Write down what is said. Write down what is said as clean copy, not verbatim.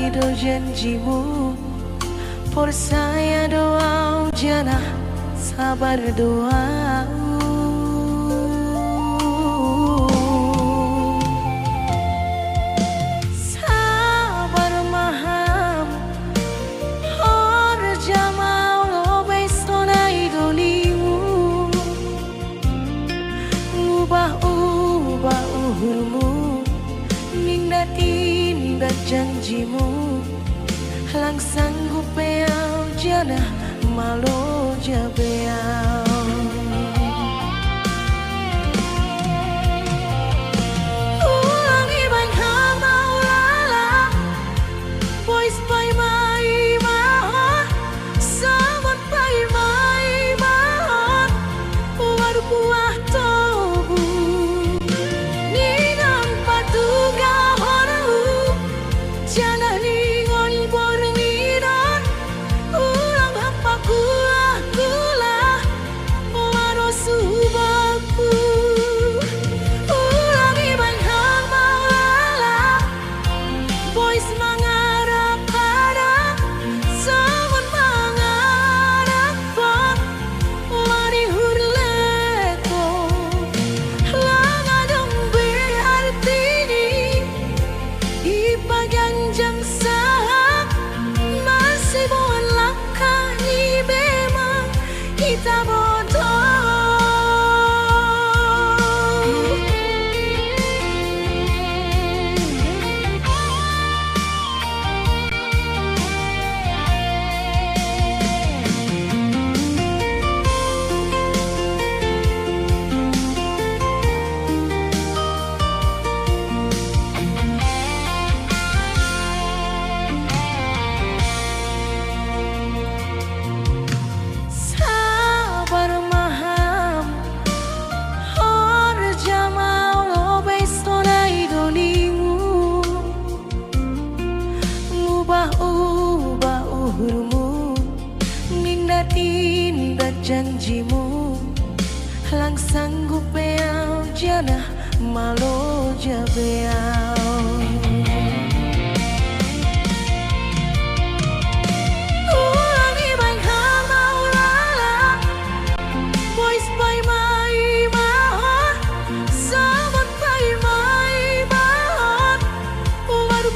do janjimu. Por saya doa jana sabar doa. Sabar maham hor jamal obey sonai dolimu. Ubah uhurmu ningdatin dan janjimu. Lang sanggup beau jana malo jabeau. Ulangi bang hama ulala boys pai mai mahon sawan pai mai mahon waru buah tobu ninam patuga horu jana lingon bormidan ulang hampa kula waru subaku. Ulangi bang hama ulala boys mangarap hadap sawan mangarap pot wari hurleto langadong berartini ipaganjang sahak masih buat langkah ni memang kita bodoh. Sabar maham hor jamal obey sonai dolimu. Ubah uhurmu ningdatin dan janjimu. Lang sanggup beau jana malo jabeau. Ulangi bang hama ulala boys pai mai mahon sawan pai mai mahon waru